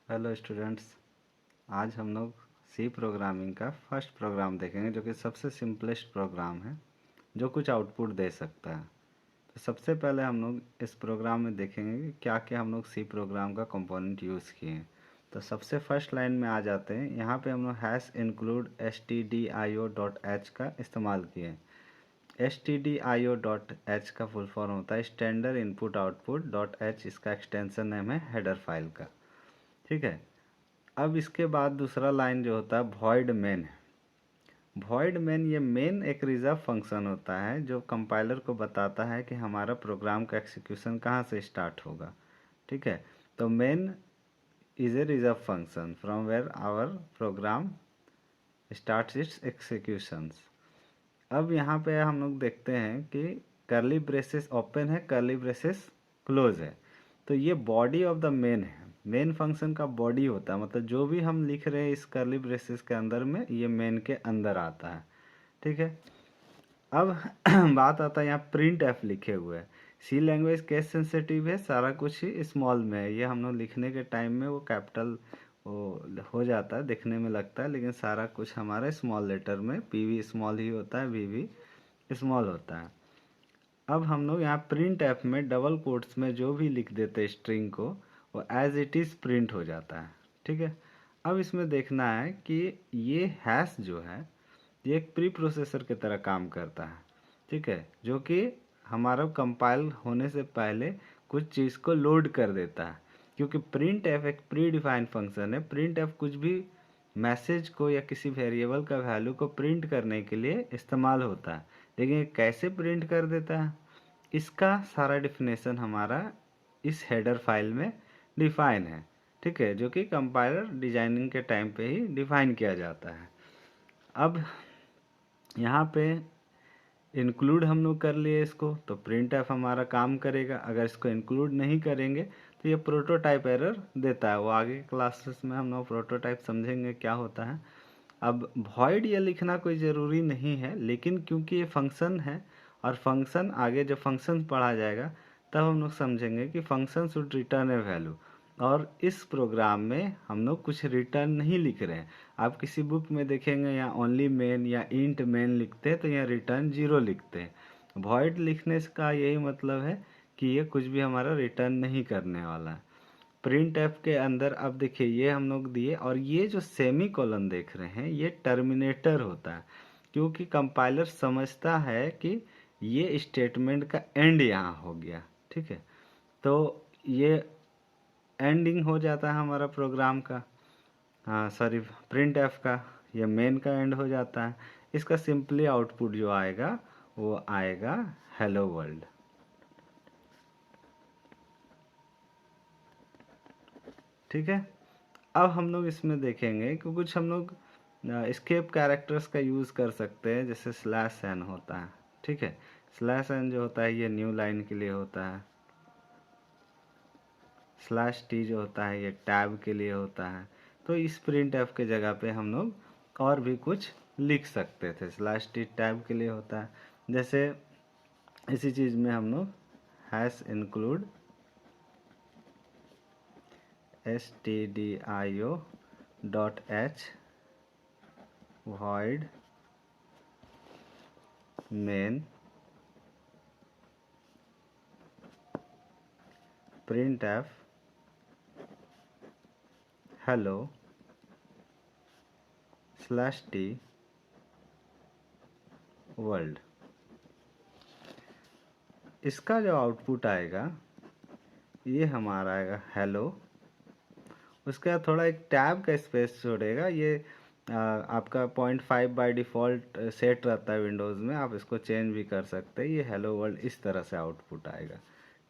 Hello students. आज हम लोग सी प्रोग्रामिंग का फर्स्ट प्रोग्राम देखेंगे जो कि सबसे सिंपलेस्ट प्रोग्राम है जो कुछ आउटपुट दे सकता है। तो सबसे पहले हम लोग इस प्रोग्राम में देखेंगे कि क्या क्या हम लोग सी प्रोग्राम का कंपोनेंट यूज़ किए हैं। तो सबसे फर्स्ट लाइन में आ जाते हैं। यहाँ पे हम लोग हैश इंक्लूड stdio.h का इस्तेमाल किए। stdio.h का फुल फॉर्म होता है standard input output dot H. इसका एक्सटेंशन नेम है हेडर फाइल का। ठीक है। अब इसके बाद दूसरा लाइन जो होता है वॉइड मेन है। वॉइड मेन, ये मेन एक रिजर्व फंक्शन होता है जो कंपाइलर को बताता है कि हमारा प्रोग्राम का एक्सिक्यूशन कहाँ से स्टार्ट होगा। ठीक है। तो main is a reserve function from where our program starts its executions. अब यहाँ पे हम लोग देखते हैं कि कर्ली ब्रेसेस ओपन है, कर्ली ब्रेसेस क्लोज है। तो ये बॉडी ऑफ द मेन है। मेन फंक्शन का बॉडी होता है, मतलब जो भी हम लिख रहे हैं इस कर्ली ब्रेसेस के अंदर में ये मेन के अंदर आता है। ठीक है। अब बात आता है यहाँ प्रिंट एफ लिखे हुए हैं। सी लैंग्वेज केस सेंसिटिव है, सारा कुछ ही स्मॉल में है। ये हम लोग लिखने के टाइम में वो कैपिटल वो हो जाता है, दिखने में लगता है, लेकिन सारा कुछ हमारे स्मॉल लेटर में पी वी स्मॉल ही होता है, वी भी स्मॉल होता है। अब हम लोग यहाँ प्रिंट एफ में डबल कोट्स में जो भी लिख देते हैं स्ट्रिंग को, वो एज इट इज़ प्रिंट हो जाता है। ठीक है। अब इसमें देखना है कि ये हैश जो है ये एक प्री प्रोसेसर की तरह काम करता है। ठीक है। जो कि हमारा कंपाइल होने से पहले कुछ चीज़ को लोड कर देता है, क्योंकि प्रिंट एफ एक प्री डिफाइंड फंक्शन है। प्रिंट एफ कुछ भी मैसेज को या किसी वेरिएबल का वैल्यू को प्रिंट करने के लिए इस्तेमाल होता है, लेकिन ये कैसे प्रिंट कर देता है इसका सारा डिफिनेशन हमारा इस हेडर फाइल में डिफाइन है। ठीक है। जो कि कंपाइलर डिजाइनिंग के टाइम पे ही डिफाइन किया जाता है। अब यहाँ पे इंक्लूड हम लोग कर लिए इसको, तो प्रिंट एफ हमारा काम करेगा। अगर इसको इंक्लूड नहीं करेंगे तो ये प्रोटोटाइप एरर देता है। वो आगे क्लासेस में हम लोग प्रोटोटाइप समझेंगे क्या होता है। अब वॉइड ये लिखना कोई ज़रूरी नहीं है, लेकिन क्योंकि ये फंक्शन है और फंक्शन आगे जब फंक्शन पढ़ा जाएगा तब हम लोग समझेंगे कि function should return A value. और इस प्रोग्राम में हम लोग कुछ रिटर्न नहीं लिख रहे हैं। आप किसी बुक में देखेंगे या ओनली मेन या इंट मेन लिखते हैं तो यहाँ रिटर्न 0 लिखते हैं। वॉइड लिखने का यही मतलब है कि ये कुछ भी हमारा रिटर्न नहीं करने वाला है। प्रिंट एफ के अंदर अब देखिए ये हम लोग दिए, और ये जो सेमी कोलन देख रहे हैं ये टर्मिनेटर होता है, क्योंकि कंपाइलर समझता है कि ये स्टेटमेंट का एंड यहाँ हो गया। ठीक है। तो ये एंडिंग हो जाता है हमारा प्रोग्राम का, हाँ सॉरी प्रिंट एफ का, ये मेन का एंड हो जाता है। इसका सिंपली आउटपुट जो आएगा वो आएगा हेलो वर्ल्ड। ठीक है। अब हम लोग इसमें देखेंगे कि कुछ हम लोग स्केप कैरेक्टर्स का यूज़ कर सकते हैं, जैसे स्लैश एन होता है। ठीक है। स्लैश एन जो होता है ये न्यू लाइन के लिए होता है। स्लैश टी जो होता है ये टैब के लिए होता है। तो इस प्रिंट एफ के जगह पे हम लोग और भी कुछ लिख सकते थे। स्लैश टी टैब के लिए होता है। जैसे इसी चीज़ में हम लोग hash include stdio.h void main printf hello /t world. इसका जो आउटपुट आएगा ये हमारा आएगा हेलो। उसके बाद थोड़ा एक टैब का स्पेस छोड़ेगा। ये आपका 0.5 बाय डिफ़ॉल्ट सेट रहता है विंडोज़ में, आप इसको चेंज भी कर सकते हैं। ये हेलो वर्ल्ड इस तरह से आउटपुट आएगा।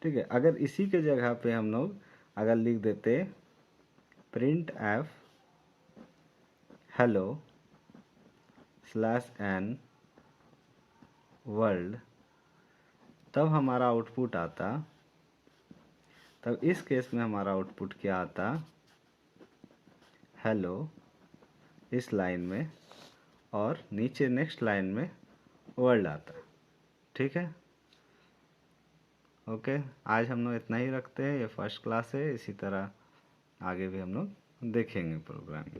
ठीक है। अगर इसी के जगह पे हम लोग अगर लिख देते print F hello /n world, तब हमारा आउटपुट आता, तब इस केस में हमारा आउटपुट क्या आता, हेलो इस लाइन में, और नीचे नेक्स्ट लाइन में वर्ल्ड आता। ठीक है। ओके। आज हम लोग इतना ही रखते हैं। ये फर्स्ट क्लास है, इसी तरह आगे भी हम लोग देखेंगे प्रोग्राम।